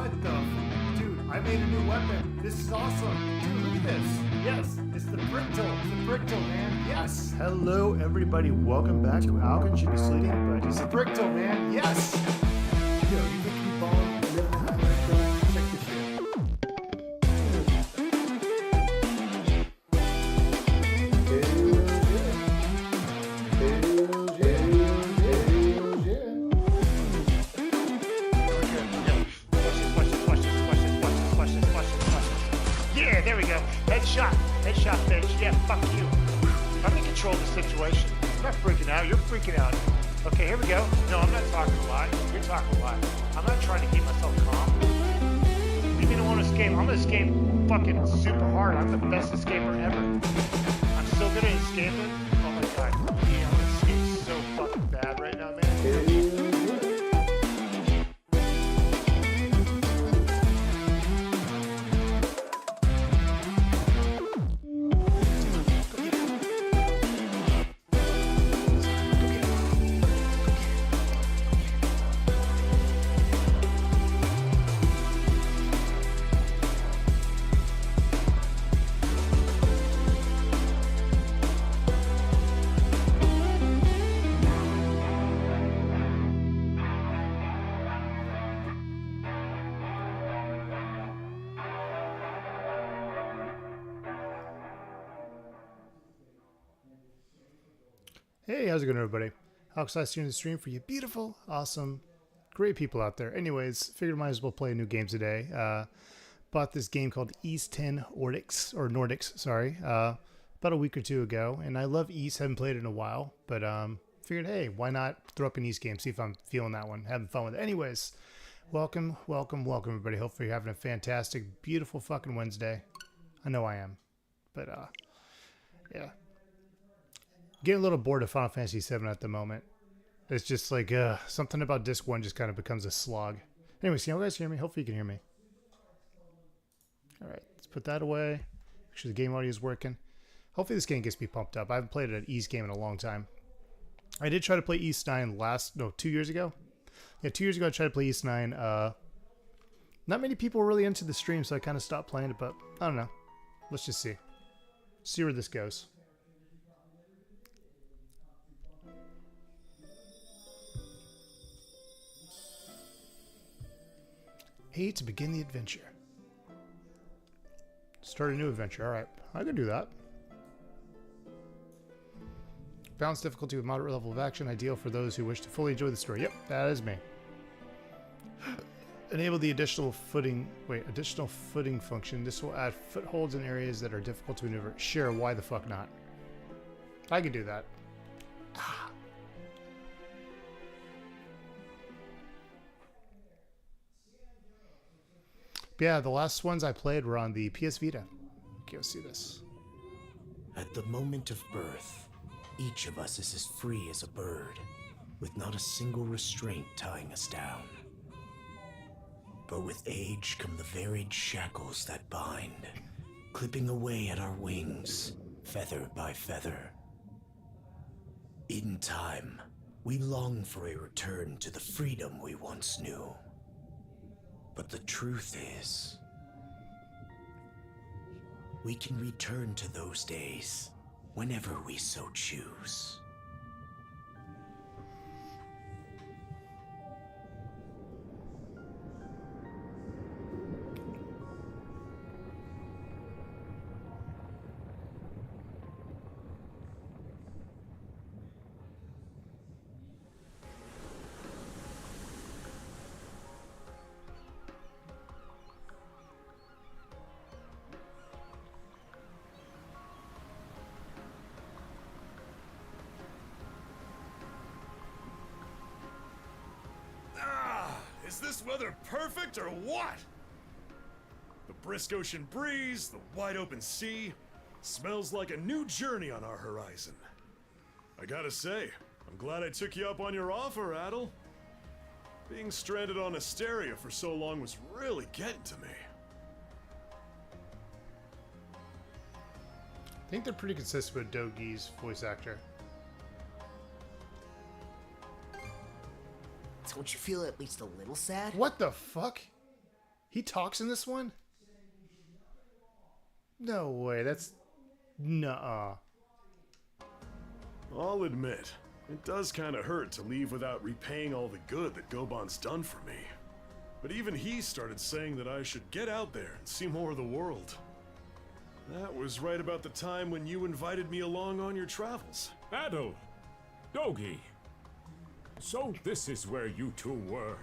What the? Dude, I made a new weapon. This is awesome. Dude, look at this. Yes, it's the Bricktool. It's the Bricktool, man. Yes. Hello, everybody. Welcome back to Alvin should be sleeping, but it's the Bricktool, man. Yes. Yo, you think you balling, living in that Bricktool? Check this shit. Yeah, there we go. Headshot, bitch. Yeah, fuck you. I'm in control of the situation. I'm not freaking out. You're freaking out. Okay, here we go. No, I'm not talking a lot. You're talking a lot. I'm not trying to keep myself calm. Leave me alone to escape. I'm gonna escape fucking super hard. I'm the best escaper ever. I'm so good at escaping. Oh my god. Yeah, I'm gonna escape so fucking bad right now, man. Hey, how's it going, everybody? How excited here in the stream for you beautiful, awesome, great people out there. Anyways, figured might as well play a new game today. Bought this game called East 10 Nordics, sorry, about a week or two ago. And I love East, haven't played it in a while, but figured, hey, why not throw up an East game, see if I'm feeling that one, having fun with it. Anyways, welcome, everybody. Hopefully you're having a fantastic, beautiful fucking Wednesday. I know I am, but yeah. Getting a little bored of Final Fantasy VII at the moment. It's just like something about Disc 1 just kind of becomes a slog. Anyways, can you guys hear me? Hopefully you can hear me. All right, let's put that away. Make sure the game audio is working. Hopefully this game gets me pumped up. I haven't played an East game in a long time. I did try to play East 9 2 years ago. Yeah, 2 years ago I tried to play East 9. Not many people were really into the stream, so I kind of stopped playing it, but I don't know. Let's just see. See where this goes. A to begin the adventure. Start a new adventure. Alright, I can do that. Balance difficulty with moderate level of action. Ideal for those who wish to fully enjoy the story. Yep, that is me. Enable the additional footing function. This will add footholds in areas that are difficult to maneuver. Sure, why the fuck not? I can do that. Yeah, the last ones I played were on the PS Vita. Okay, let's see this. At the moment of birth, each of us is as free as a bird, with not a single restraint tying us down. But with age come the varied shackles that bind, clipping away at our wings, feather by feather. In time, we long for a return to the freedom we once knew. But the truth is, we can return to those days whenever we so choose. Is this weather perfect or what? The brisk ocean breeze, the wide open sea, smells like a new journey on our horizon. I gotta say, I'm glad I took you up on your offer, Adol. Being stranded on Asteria for so long was really getting to me. I think they're pretty consistent with Dogi's voice actor. Don't you feel at least a little sad? What the fuck? He talks in this one? No way. That's... Nuh-uh. I'll admit, it does kind of hurt to leave without repaying all the good that Goban's done for me. But even he started saying that I should get out there and see more of the world. That was right about the time when you invited me along on your travels. Adol! Dogi! So this is where you two were.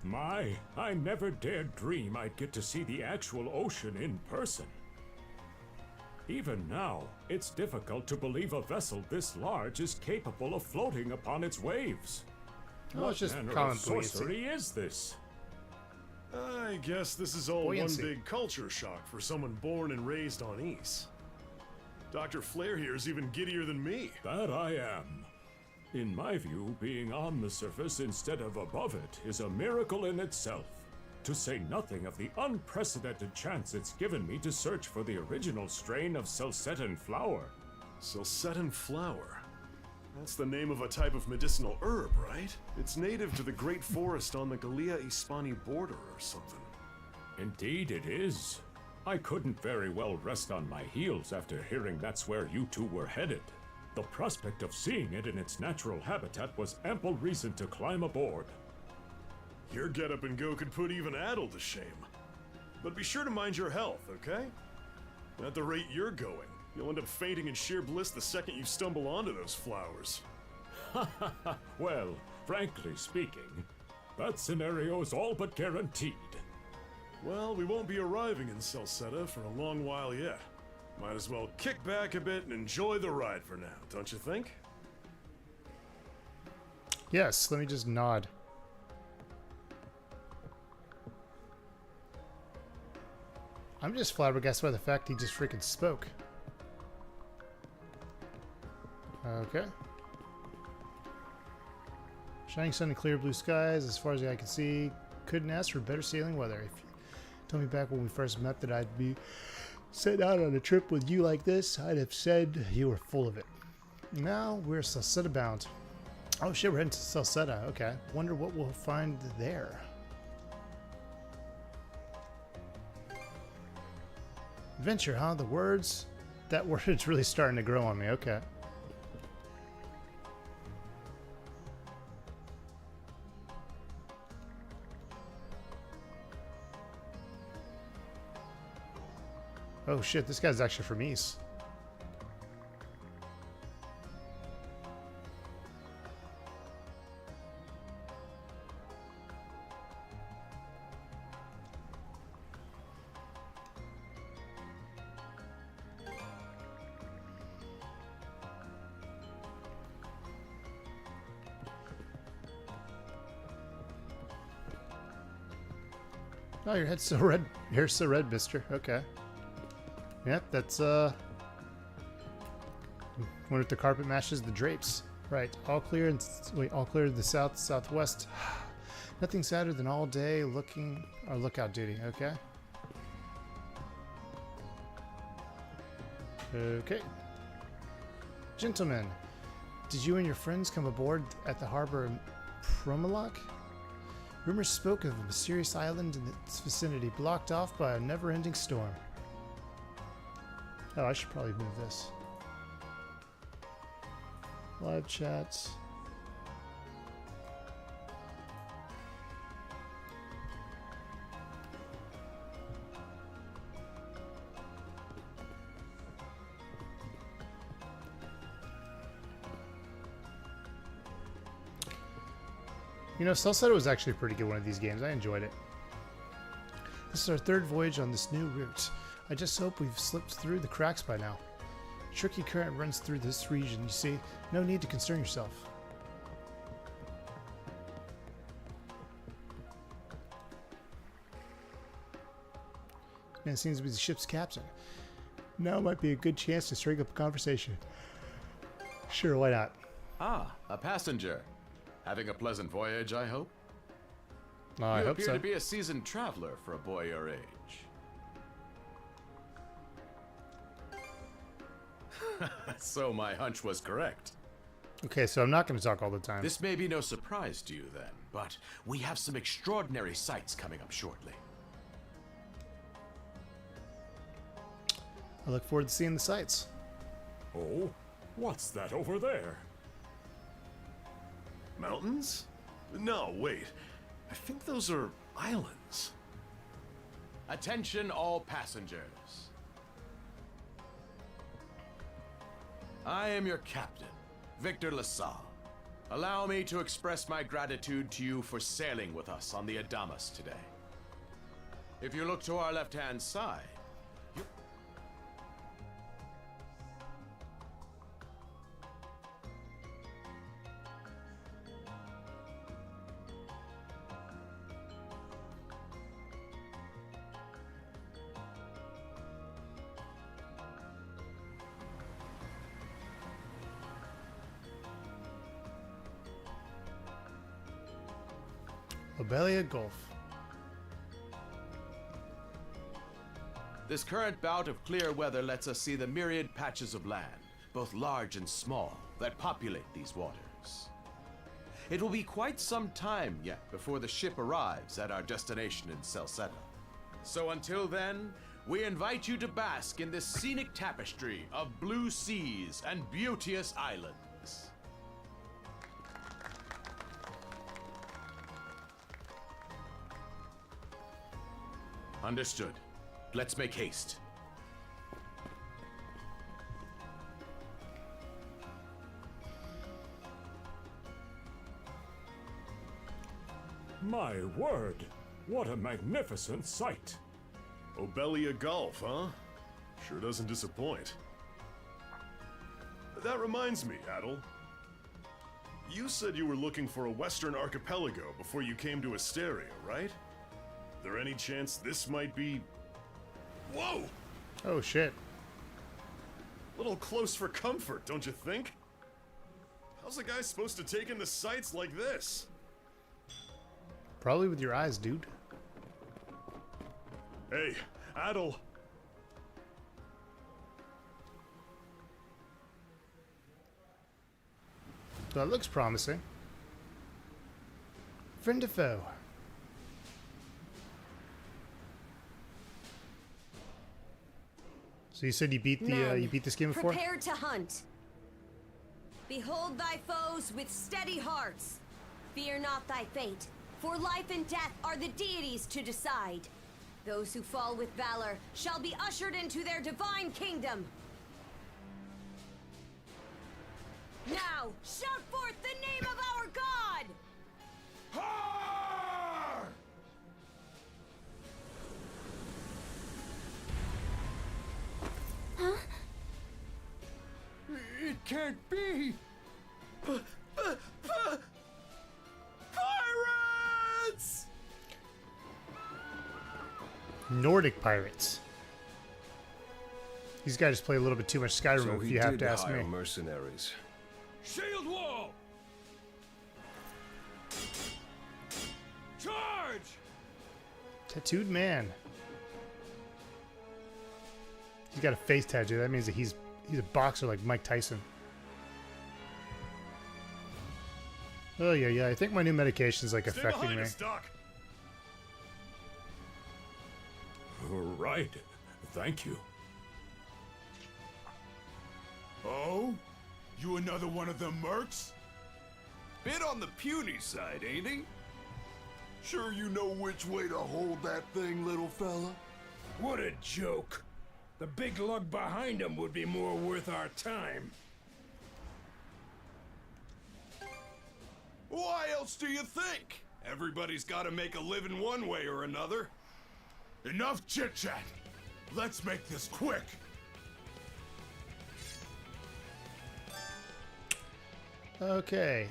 My, I never dared dream I'd get to see the actual ocean in person. Even now, it's difficult to believe a vessel this large is capable of floating upon its waves. Oh, it's just What manner common of sorcery is this? I guess this is all Buoyancy. one big culture shock for someone born and raised on Ys. Dr. Flair here is even giddier than me. That I am. In my view, being on the surface instead of above it is a miracle in itself. To say nothing of the unprecedented chance it's given me to search for the original strain of Celcetan flower. Celcetan flower. That's the name of a type of medicinal herb, right? It's native to the Great Forest on the Gallia-Hispani border or something. Indeed it is. I couldn't very well rest on my heels after hearing that's where you two were headed. The prospect of seeing it in its natural habitat was ample reason to climb aboard. Your get up and go could put even Adol to shame. But be sure to mind your health, okay? At the rate you're going, you'll end up fainting in sheer bliss the second you stumble onto those flowers. Well, frankly speaking, that scenario is all but guaranteed. Well, we won't be arriving in Celceta for a long while yet. Might as well kick back a bit and enjoy the ride for now, don't you think? Yes, let me just nod. I'm just flabbergasted by the fact he just freaking spoke. Okay. Shining sun and clear blue skies, as far as the eye can see. Couldn't ask for better sailing weather. If you told me back when we first met that I'd be setting out on a trip with you like this, I'd have said you were full of it. Now we're Celceta bound. Oh shit, we're heading to Celceta. Okay. Wonder what we'll find there. Adventure, huh? The words? That word's really starting to grow on me. Okay. Oh shit, this guy's actually from Ys. Oh, your head's so red. Your hair's so red, mister. Okay. Yeah, that's, wonder if the carpet matches the drapes. Right. All clear and, wait, all clear to the south, southwest. Nothing sadder than all day looking, or lookout duty. Okay. Okay. Gentlemen, did you and your friends come aboard at the harbor in Promalok? Rumors spoke of a mysterious island in its vicinity, blocked off by a never-ending storm. Oh, I should probably move this. Live chats. You know, Celceta was actually a pretty good one of these games. I enjoyed it. This is our third voyage on this new route. I just hope we've slipped through the cracks by now. A tricky current runs through this region, you see. No need to concern yourself. This man seems to be the ship's captain. Now might be a good chance to strike up a conversation. Sure, why not? Ah, a passenger. Having a pleasant voyage, I hope? I You hope appear so. to be a seasoned traveler for a boy your age. So my hunch was correct. Okay, so I'm not going to talk all the time. This may be no surprise to you then, but we have some extraordinary sights coming up shortly. I look forward to seeing the sights. Oh, what's that over there? Mountains? No, wait. I think those are islands. Attention all passengers. I am your captain, Victor LaSalle. Allow me to express my gratitude to you for sailing with us on the Adamas today. If you look to our left-hand side, Lobelia Gulf. this current bout of clear weather lets us see the myriad patches of land, both large and small, that populate these waters. It will be quite some time yet before the ship arrives at our destination in Salsetta. So until then, we invite you to bask in this scenic tapestry of blue seas and beauteous islands. Understood. Let's make haste. My word, what a magnificent sight. Obelia Gulf, huh? Sure doesn't disappoint. That reminds me, Adol. You said you were looking for a western archipelago before you came to Asteria, right? There any chance this might be... Whoa! Oh shit. A little close for comfort, don't you think? How's a guy supposed to take in the sights like this? Probably with your eyes, dude. Hey, Adol. That looks promising. Friend to foe. So you said you beat the Men, you beat this game before? Prepare to hunt. Behold thy foes with steady hearts. Fear not thy fate, for life and death are the deities to decide. Those who fall with valor shall be ushered into their divine kingdom. Now, shout forth the name of our God! It can't be! Pirates! Nordic pirates. These guys play a little bit too much Skyrim if you have to ask me. Mercenaries. Shield wall! Charge! Tattooed man. He's got a face tattoo. That means that he's a boxer like Mike Tyson. Oh yeah. I think my new medication's like Stay affecting behind me. us, Doc. Right. Thank you. Oh? You another one of them mercs? Bit on the puny side, ain't he? Sure you know which way to hold that thing, little fella? What a joke. The big lug behind him would be more worth our time. Why else do you think? Everybody's gotta make a living one way or another. Enough chit-chat. Let's make this quick. Okay.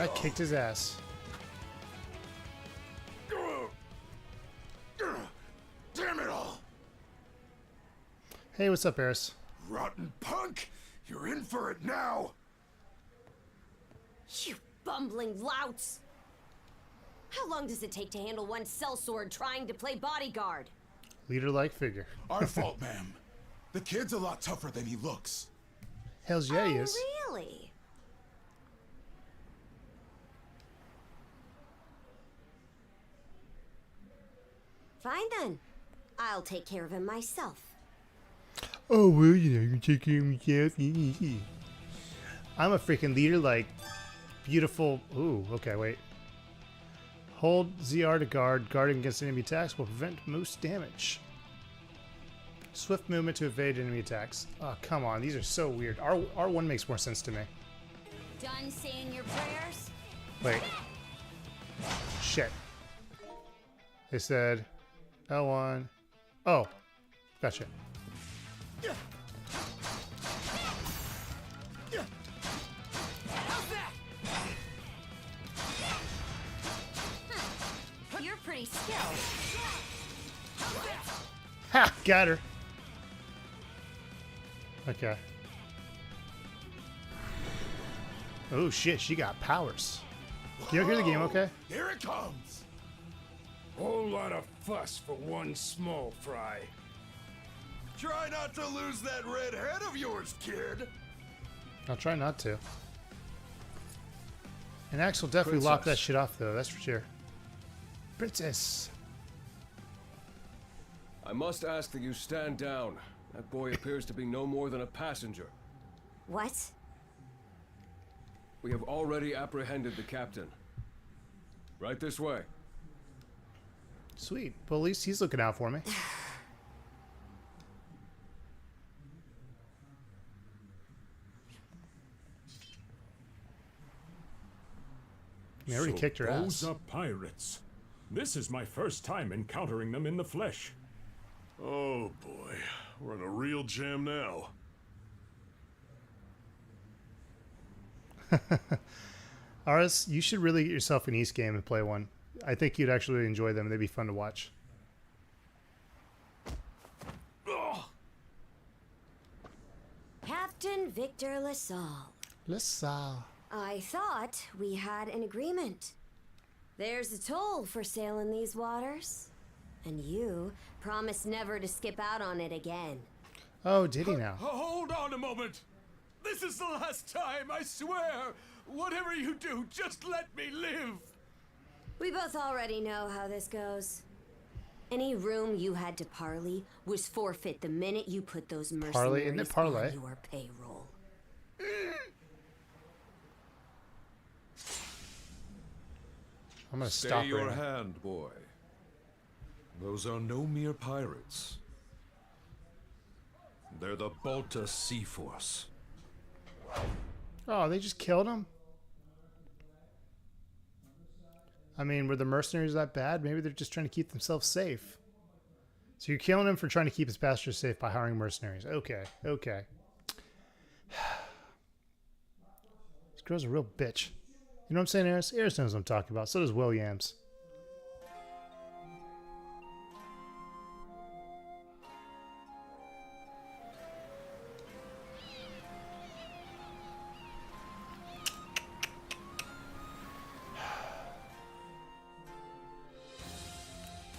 I kicked his ass. Damn it all! Hey, what's up, Eris? Rotten punk! You're in for it now! bumbling louts! How long does it take to handle one sellsword trying to play bodyguard? Leader-like figure. Our fault, ma'am. The kid's a lot tougher than he looks. Hells yeah, he is. Really? Fine then. I'll take care of him myself. Oh, well, you know, you take care of yourself. I'm a freaking leader, like, beautiful. Ooh, okay, wait. Hold ZR to guard. Guarding against enemy attacks will prevent most damage. Swift movement to evade enemy attacks. Oh, come on. These are so weird. R1 makes more sense to me. Done saying your prayers? Wait. Shit. They said L1. Oh, gotcha. You're pretty skilled. Ha! Got her. Okay. Oh shit, she got powers. Can you hear the game okay? Here it comes. Whole lot of fuss for one small fry. Try not to lose that red head of yours, kid. I'll try not to. And Axe will definitely lock that shit off though, that's for sure. Princess. I must ask that you stand down. That boy appears to be no more than a passenger. What? We have already apprehended the captain. Right this way. Sweet. Well, at least he's looking out for me. I already kicked her ass. Those are pirates. This is my first time encountering them in the flesh. Oh boy, we're in a real jam now. Aris, you should really get yourself an East game and play one. I think you'd actually enjoy them. They'd be fun to watch. Captain Victor LaSalle. LaSalle. I thought we had an agreement. There's a toll for sailing these waters. And you promised never to skip out on it again. Oh, did he now? Hold on a moment. This is the last time, I swear. Whatever you do, just let me live. We both already know how this goes. Any room you had to parley was forfeit the minute you put those Parley? Isn't mercenaries it parlay? on your payroll. I'm gonna Stay stop your right now. hand, boy. Those are no mere pirates. They're the Balta Sea Force. Oh, they just killed him? I mean, were the mercenaries that bad? Maybe they're just trying to keep themselves safe. So you're killing him for trying to keep his passengers safe by hiring mercenaries. Okay, okay. This girl's a real bitch. You know what I'm saying, Eris? Eris knows what I'm talking about. So does Williams.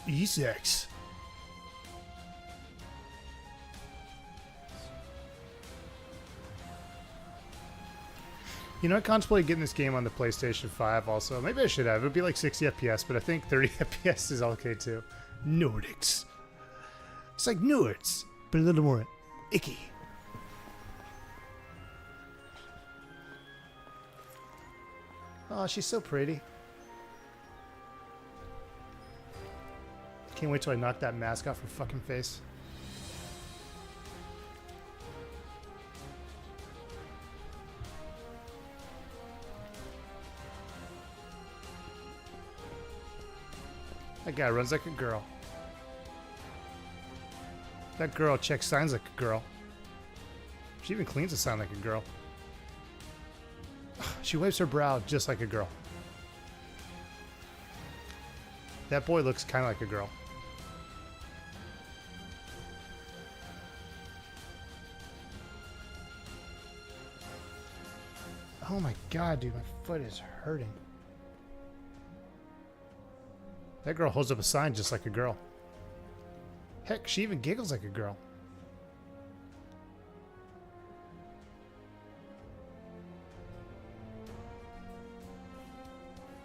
E6. You know, I contemplated getting this game on the PlayStation 5 also. Maybe I should have. It would be like 60 FPS, but I think 30 FPS is okay too. Nordics. It's like Nords, but a little more icky. Oh, she's so pretty. Can't wait till I knock that mask off her fucking face. That guy runs like a girl. That girl checks signs like a girl. She even cleans a sign like a girl. She wipes her brow just like a girl. That boy looks kind of like a girl. Oh my god, dude, my foot is hurting. That girl holds up a sign just like a girl. Heck, she even giggles like a girl.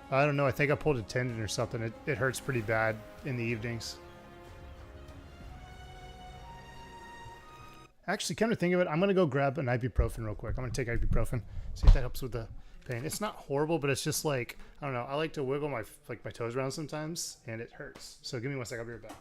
I don't know, I think I pulled a tendon or something. It hurts pretty bad in the evenings. Actually, come to think of it, I'm going to go grab an ibuprofen real quick. I'm going to take ibuprofen, see if that helps with the pain. It's not horrible, but it's just like, I don't know, I like to wiggle my toes around sometimes, and it hurts. So give me 1 second, I'll be right back.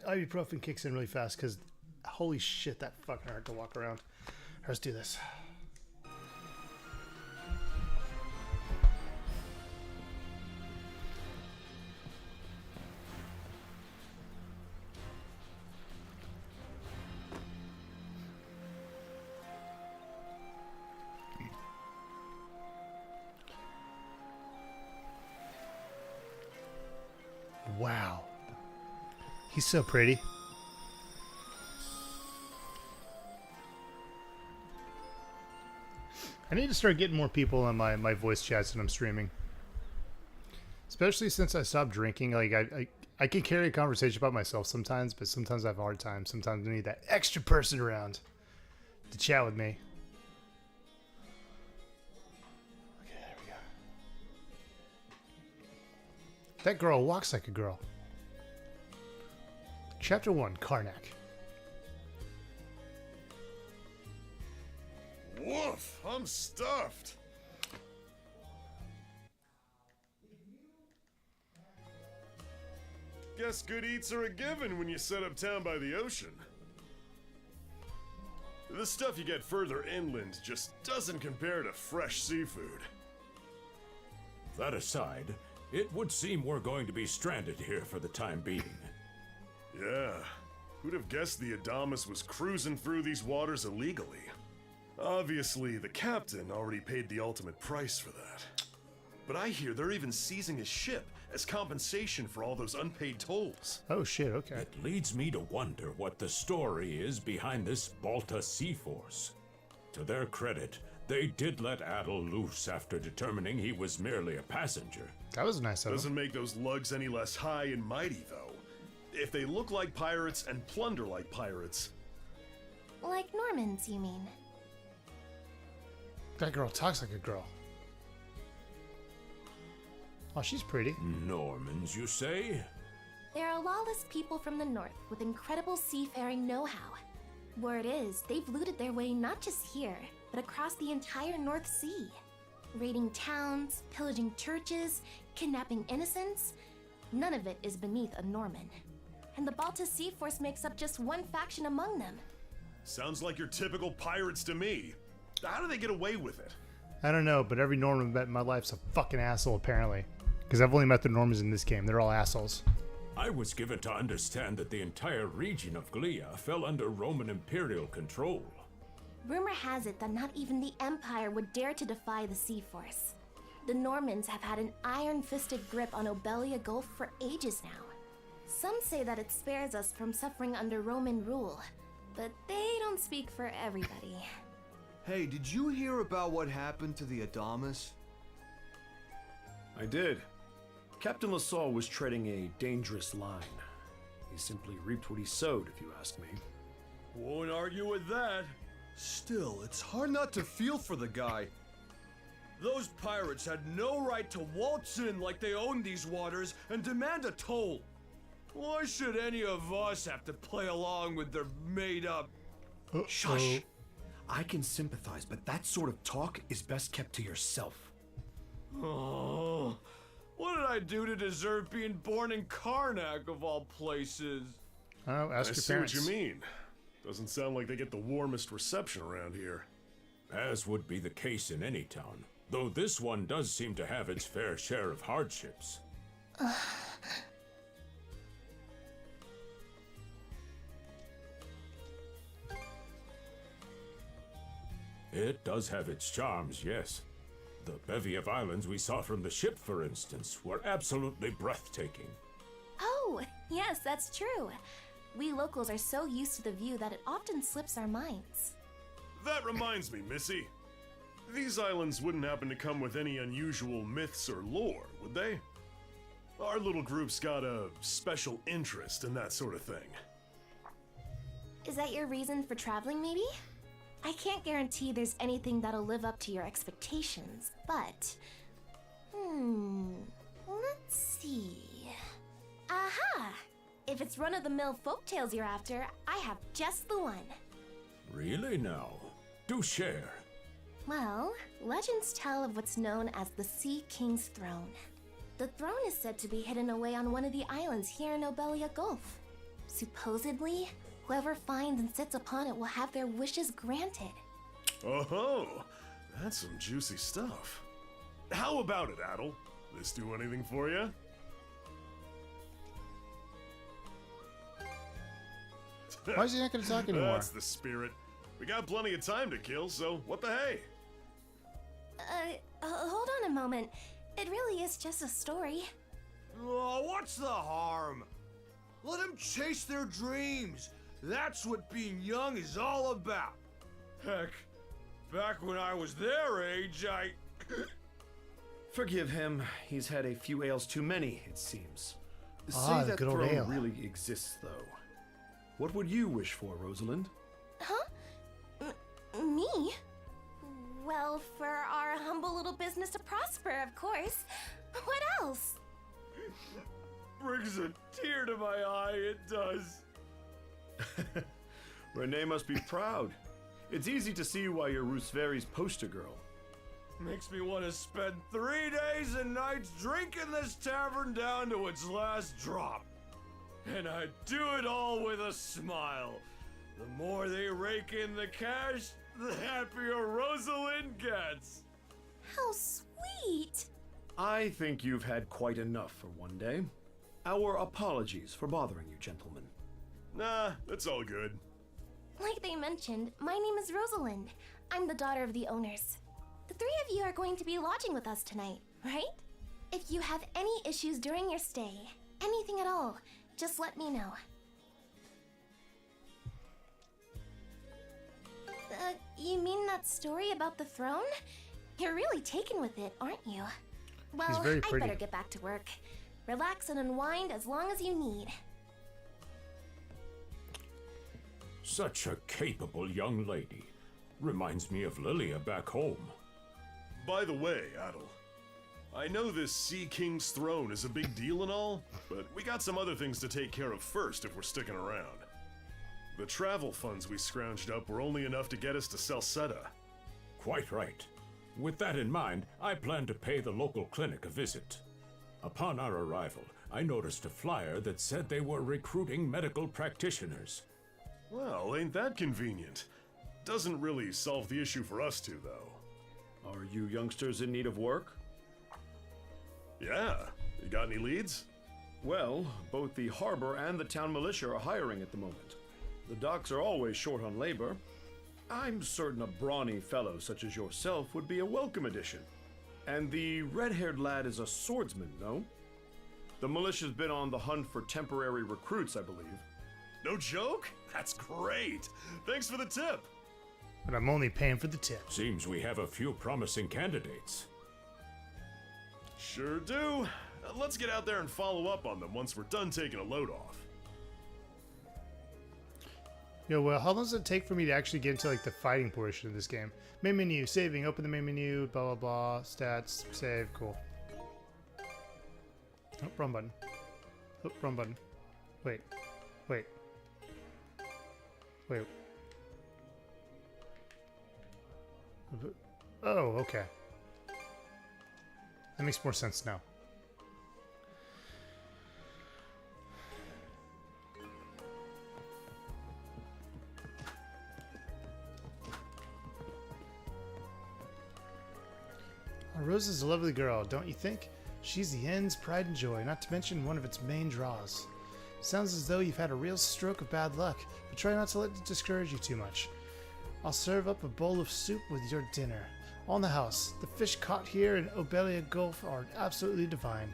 Ibuprofen kicks in really fast because holy shit, that fucking hurt to walk around. Let's do this. Wow. He's so pretty. I need to start getting more people on my voice chats when I'm streaming. Especially since I stopped drinking. Like I can carry a conversation about myself sometimes, but sometimes I have a hard time. Sometimes I need that extra person around to chat with me. Okay, there we go. That girl walks like a girl. Chapter 1, Karnak. Woof! I'm stuffed. Guess good eats are a given when you set up town by the ocean. The stuff you get further inland just doesn't compare to fresh seafood. That aside, it would seem we're going to be stranded here for the time being. Yeah, who'd have guessed the Adamus was cruising through these waters illegally? Obviously, the captain already paid the ultimate price for that. But I hear they're even seizing his ship as compensation for all those unpaid tolls. Oh shit, okay. It leads me to wonder what the story is behind this Balta Sea Force. To their credit, they did let Adol loose after determining he was merely a passenger. That was nice of him. Doesn't make those lugs any less high and mighty, though. If they look like pirates and plunder like pirates... Like Normans, you mean? That girl talks like a girl. Oh, she's pretty. Normans, you say? They're a lawless people from the north with incredible seafaring know-how. Word is, they've looted their way not just here, but across the entire North Sea. Raiding towns, pillaging churches, kidnapping innocents. None of it is beneath a Norman. And the Balta Sea Force makes up just one faction among them. Sounds like your typical pirates to me. How do they get away with it? I don't know, but every Norman I've met in my life's a fucking asshole, apparently. Because I've only met the Normans in this game. They're all assholes. I was given to understand that the entire region of Glia fell under Roman Imperial control. Rumor has it that not even the Empire would dare to defy the Sea Force. The Normans have had an iron-fisted grip on Obelia Gulf for ages now. Some say that it spares us from suffering under Roman rule, but they don't speak for everybody. Hey, did you hear about what happened to the Adamas? I did. Captain LaSalle was treading a dangerous line. He simply reaped what he sowed, if you ask me. Won't argue with that. Still, it's hard not to feel for the guy. Those pirates had no right to waltz in like they owned these waters and demand a toll. Why should any of us have to play along with their made-up... Shush! I can sympathize, but that sort of talk is best kept to yourself. Oh, what did I do to deserve being born in Karnak, of all places? Oh, ask I your see parents. what you mean. Doesn't sound like they get the warmest reception around here. As would be the case in any town, though this one does seem to have its fair share of hardships. It does have its charms, yes. The bevy of islands we saw from the ship, for instance, were absolutely breathtaking. Oh, yes, that's true. We locals are so used to the view that it often slips our minds. That reminds me, Missy. These islands wouldn't happen to come with any unusual myths or lore, would they? Our little group's got a special interest in that sort of thing. Is that your reason for traveling, maybe? I can't guarantee there's anything that'll live up to your expectations, but... let's see... Aha! If it's run-of-the-mill folktales you're after, I have just the one. Really now? Do share. Well, legends tell of what's known as the Sea King's Throne. The throne is said to be hidden away on one of the islands here in Obelia Gulf. Supposedly, whoever finds and sits upon it will have their wishes granted. Oh, that's some juicy stuff. How about it, Adol? This do anything for you? Why is he not going to talk anymore? That's the spirit. We got plenty of time to kill, so what the hey? Hold on a moment. It really is just a story. Oh, what's the harm? Let them chase their dreams. That's what being young is all about. Heck, back when I was their age, I... Forgive him. He's had a few ales too many, it seems. Ah, Say that good old throne ale. really exists, though. What would you wish for, Rosalind? Huh? Me? Well, for our humble little business to prosper, of course. What else? Brings a tear to my eye, it does. Renee must be proud. It's easy to see why you're Rooseveri's poster girl. Makes me want to spend 3 days and nights drinking this tavern down to its last drop. And I do it all with a smile. The more they rake in the cash, the happier Rosalind gets. How sweet! I think you've had quite enough for one day. Our apologies for bothering you, gentlemen. Nah, that's all good. Like they mentioned, my name is Rosalind. I'm the daughter of the owners. The three of you are going to be lodging with us tonight, right? If you have any issues during your stay, anything at all, just let me know. You mean that story about the throne? You're really taken with it, aren't you? Well, very I'd pretty. better get back to work. Relax and unwind as long as you need. Such a capable young lady. Reminds me of Lilia back home. By the way, Adol, I know this Sea King's throne is a big deal and all, but we got some other things to take care of first if we're sticking around. The travel funds we scrounged up were only enough to get us to Salsetta. Quite right. With that in mind, I plan to pay the local clinic a visit. Upon our arrival, I noticed a flyer that said they were recruiting medical practitioners. Well, ain't that convenient? Doesn't really solve the issue for us two, though. Are you youngsters in need of work? Yeah. You got any leads? Well, both the harbor and the town militia are hiring at the moment. The docks are always short on labor. I'm certain a brawny fellow such as yourself would be a welcome addition. And the red-haired lad is a swordsman, no? The militia's been on the hunt for temporary recruits, I believe. No joke? That's great. Thanks for the tip. But I'm only paying for the tip. Seems we have a few promising candidates. Sure do. Let's get out there and follow up on them once we're done taking a load off. Yo, well, how long does it take for me to actually get into like the fighting portion of this game? Main menu, saving, open the main menu, blah blah blah, stats, save, cool. Oh, wrong button. Oh, wrong button. Wait. Wait. Wait. Oh, okay. That makes more sense now. Rose is a lovely girl, don't you think? She's the inn's pride and joy, not to mention one of its main draws. Sounds as though you've had a real stroke of bad luck, but try not to let it discourage you too much. I'll serve up a bowl of soup with your dinner. On the house, the fish caught here in Obelia Gulf are absolutely divine.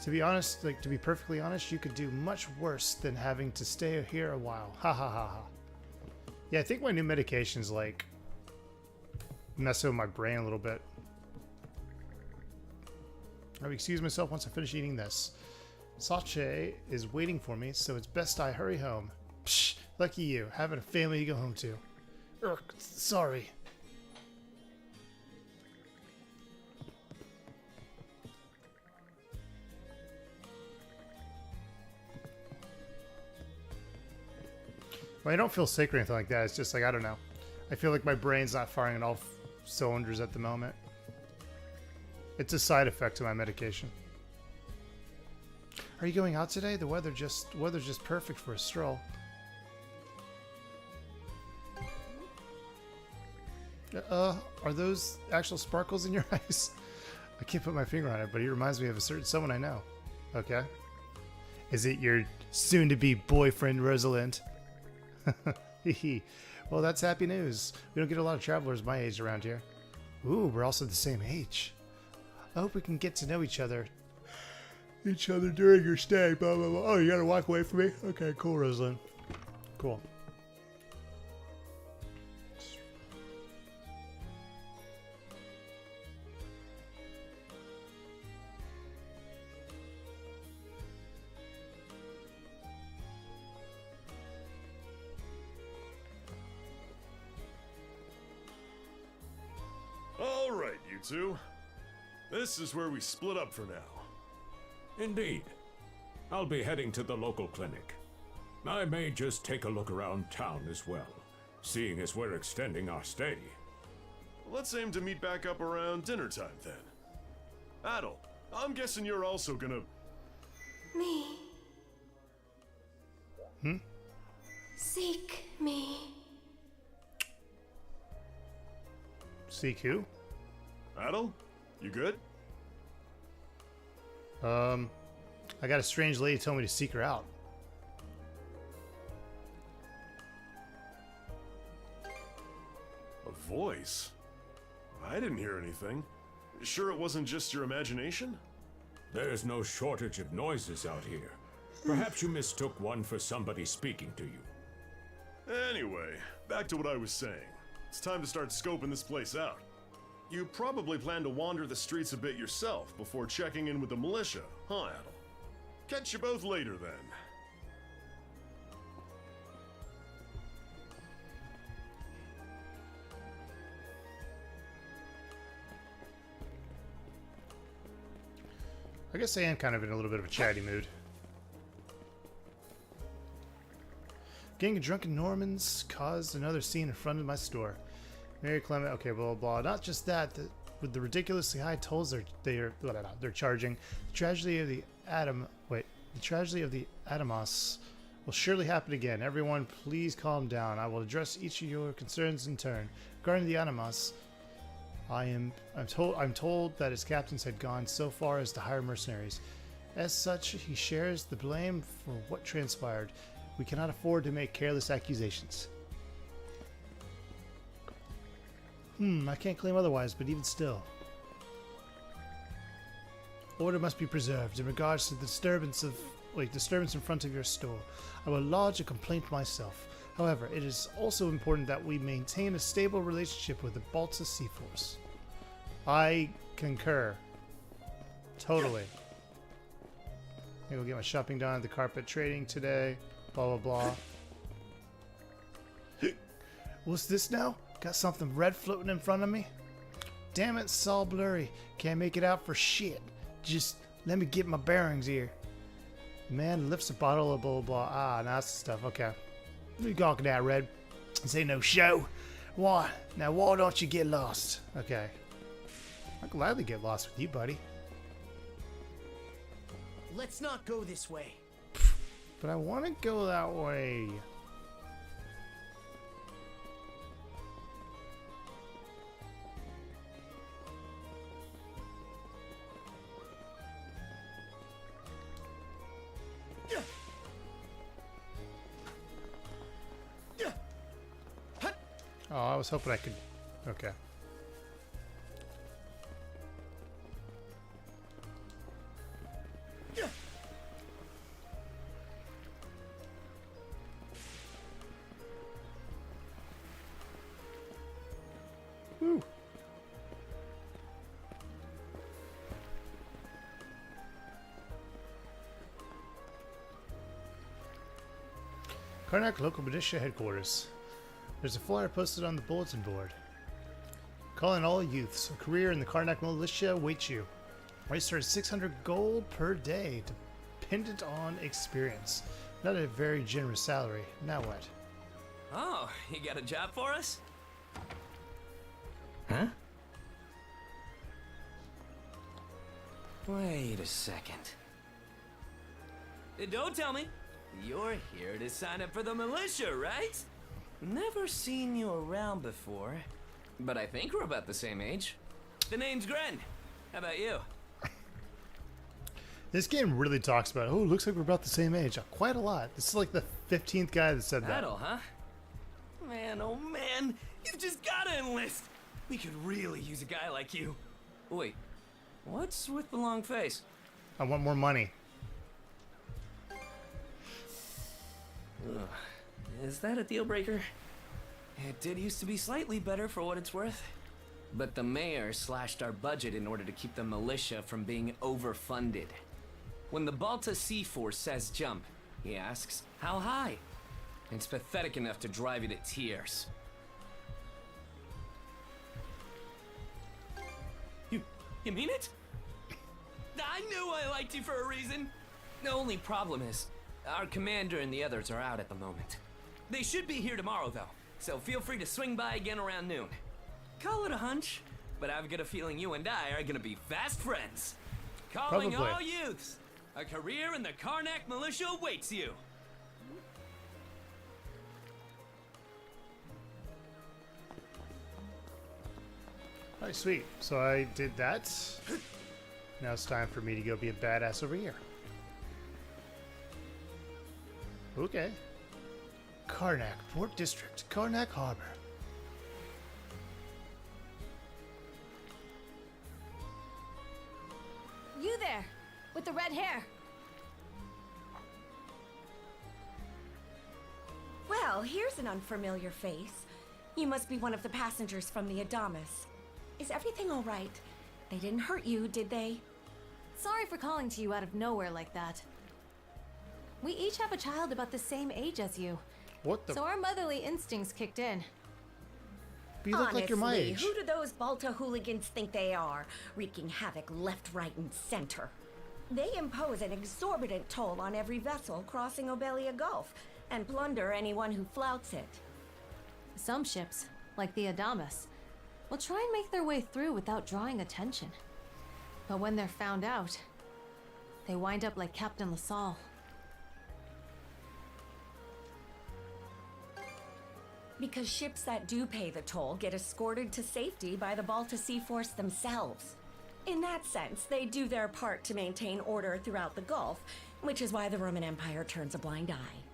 To be honest, to be perfectly honest, you could do much worse than having to stay here a while. Ha ha ha ha. Yeah, I think my new medication's like messing with my brain a little bit. I'll excuse myself once I finish eating this. Sache is waiting for me, so it's best I hurry home. Psh, lucky you, having a family to go home to. Ugh, sorry. Well, I don't feel sick or anything like that. It's just like, I don't know. I feel like my brain's not firing on all cylinders at the moment. It's a side effect to my medication. Are you going out today? The weather's just perfect for a stroll. Are those actual sparkles in your eyes? I can't put my finger on it, but he reminds me of a certain someone I know. Okay. Is it your soon-to-be boyfriend, Rosalind? Hehe. Well, that's happy news. We don't get a lot of travelers my age around here. Ooh, we're also the same age. I hope we can get to know each other during your stay. Blah, blah, blah. Oh, you gotta walk away from me? Okay, cool, Rosalind. Cool. All right, you two. This is where we split up for now. Indeed. I'll be heading to the local clinic. I may just take a look around town as well, seeing as we're extending our stay. Let's aim to meet back up around dinner time then. Adol, I'm guessing you're also gonna... Me. Hmm? Seek me. Seek who? Adol? You good? I got a strange lady told me to seek her out. A voice? I didn't hear anything. Sure it wasn't just your imagination? There's no shortage of noises out here. Perhaps you mistook one for somebody speaking to you. Anyway, back to what I was saying. It's time to start scoping this place out. You probably plan to wander the streets a bit yourself before checking in with the militia, huh, Adol? Catch you both later, then. I guess I am kind of in a little bit of a chatty mood. Gang of drunken Normans caused another scene in front of my store. Mary Clement, okay, blah, blah, blah. Not just that, with the ridiculously high tolls they're charging, the tragedy of the Adamos will surely happen again. Everyone, please calm down. I will address each of your concerns in turn. Regarding the Adamos, I'm told that its captains had gone so far as to hire mercenaries. As such, he shares the blame for what transpired. We cannot afford to make careless accusations. I can't claim otherwise, but even still. Order must be preserved. In regards to the disturbance of disturbance in front of your store. I will lodge a complaint myself. However, it is also important that we maintain a stable relationship with the Balta Sea Force. I concur. Totally. I'm gonna go get my shopping done at the carpet trading today. Blah, blah, blah. What's this now? Got something red floating in front of me? Damn it, it's all blurry. Can't make it out for shit. Just let me get my bearings here. Man lifts a bottle of blah, blah, blah. Ah, now that's the stuff. Okay. What are you gawking at, Red? This ain't no show. Why? Now, why don't you get lost? Okay. I'll gladly get lost with you, buddy. Let's not go this way. But I want to go that way. Oh, I was hoping I could... Okay. Woo. Karnak Local Militia Headquarters. There's a flyer posted on the bulletin board. Calling all youths. A career in the Karnak Militia awaits you. Race starts 600 gold per day, dependent on experience. Not a very generous salary. Now what? Oh, you got a job for us? Huh? Wait a second. Don't tell me. You're here to sign up for the militia, right? Never seen you around before, but I think we're about the same age. The name's Gren. How about you? This game really talks about, oh, looks like we're about the same age. Quite a lot. This is like the 15th guy that said that. Adol, huh? Man, oh man, you've just gotta enlist. We could really use a guy like you. Wait, what's with the long face? I want more money. Ugh. Is that a deal breaker? It did used to be slightly better for what it's worth. But the mayor slashed our budget in order to keep the militia from being overfunded. When the Balta Sea Force says jump, he asks, how high? It's pathetic enough to drive you to tears. You mean it? I knew I liked you for a reason. The only problem is, our commander and the others are out at the moment. They should be here tomorrow, though, so feel free to swing by again around noon. Call it a hunch, but I've got a feeling you and I are gonna be fast friends. Calling Probably. all youths, a career in the Karnak militia awaits you. Alright, sweet. So I did that. Now it's time for me to go be a badass over here. Okay. Karnak, Port District, Karnak Harbor. You there, with the red hair. Well, here's an unfamiliar face. You must be one of the passengers from the Adamas. Is everything all right? They didn't hurt you, did they? Sorry for calling to you out of nowhere like that. We each have a child about the same age as you. What the? So our motherly instincts kicked in. But you look like you're my Honestly, age. who do those Balta hooligans think they are, wreaking havoc left, right, and center? They impose an exorbitant toll on every vessel crossing Obelia Gulf, and plunder anyone who flouts it. Some ships, like the Adamas, will try and make their way through without drawing attention. But when they're found out, they wind up like Captain LaSalle. Because ships that do pay the toll get escorted to safety by the Balta Sea Force themselves. In that sense, they do their part to maintain order throughout the Gulf, which is why the Roman Empire turns a blind eye.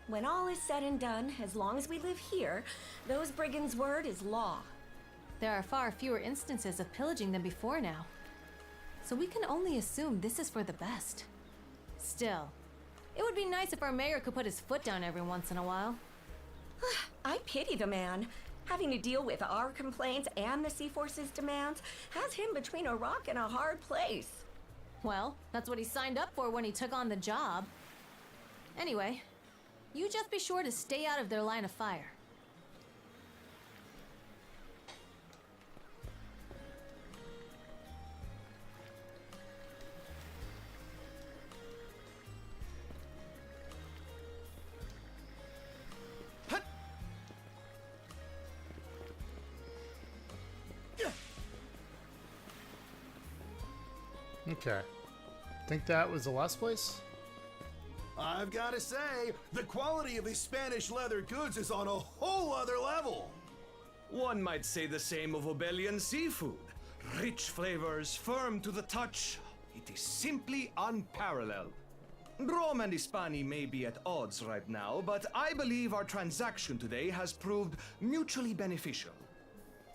When all is said and done, as long as we live here, those brigands' word is law. There are far fewer instances of pillaging than before now. So we can only assume this is for the best. Still, It would be nice if our mayor could put his foot down every once in a while. I pity the man. Having to deal with our complaints and the Sea Force's demands has him between a rock and a hard place. Well, that's what he signed up for when he took on the job. Anyway, you just be sure to stay out of their line of fire. Okay. Think that was the last place? I've got to say, the quality of these Spanish leather goods is on a whole other level. One might say the same of Obelian seafood. Rich flavors, firm to the touch. It is simply unparalleled. Rome and Hispani may be at odds right now, but I believe our transaction today has proved mutually beneficial.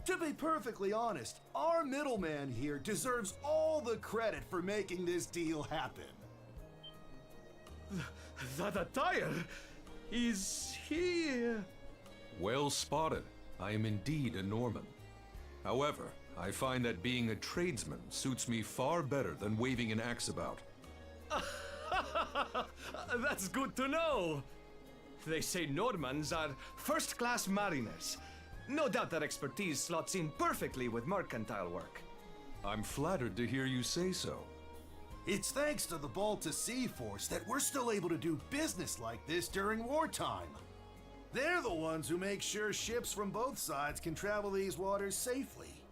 To be perfectly honest, our middleman here deserves all the credit for making this deal happen. That attire? Is he... Well spotted. I am indeed a Norman. However, I find that being a tradesman suits me far better than waving an axe about. That's good to know. They say Normans are first-class mariners. No doubt that expertise slots in perfectly with mercantile work. I'm flattered to hear you say so. It's thanks to the Balta Sea Force that we're still able to do business like this during wartime. They're the ones who make sure ships from both sides can travel these waters safely.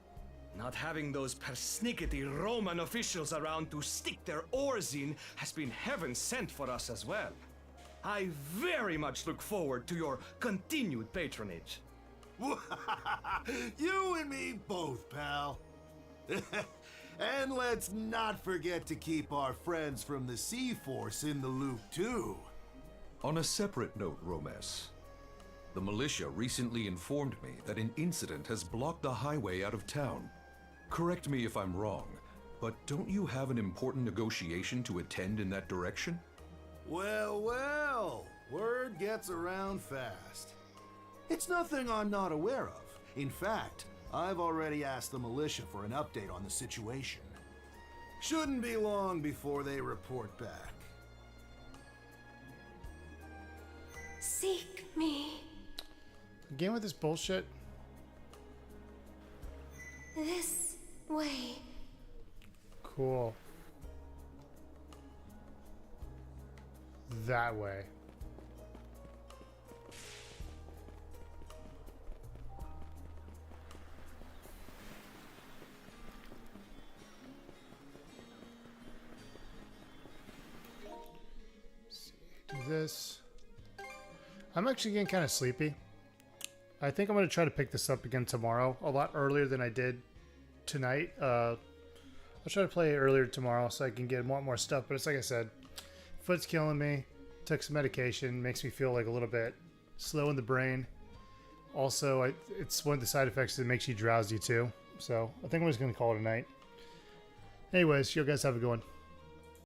Not having those persnickety Roman officials around to stick their oars in has been heaven sent for us as well. I very much look forward to your continued patronage. You and me both, pal. And let's not forget to keep our friends from the Sea Force in the loop, too. On a separate note, Romes, the militia recently informed me that an incident has blocked the highway out of town. Correct me if I'm wrong, but don't you have an important negotiation to attend in that direction? Well, well, word gets around fast. It's nothing I'm not aware of. In fact, I've already asked the militia for an update on the situation. Shouldn't be long before they report back. Seek me. Again with this bullshit? This way. Cool. That way. Do this. I'm actually getting kind of sleepy. I think I'm going to try to pick this up again tomorrow, a lot earlier than I did tonight. I'll try to play it earlier tomorrow so I can get a lot more stuff, but it's like I said, foot's killing me. Took some medication, makes me feel like a little bit slow in the brain. Also, it's one of the side effects that makes you drowsy too. So I think I'm just going to call it a night. Anyways, you guys have a good one.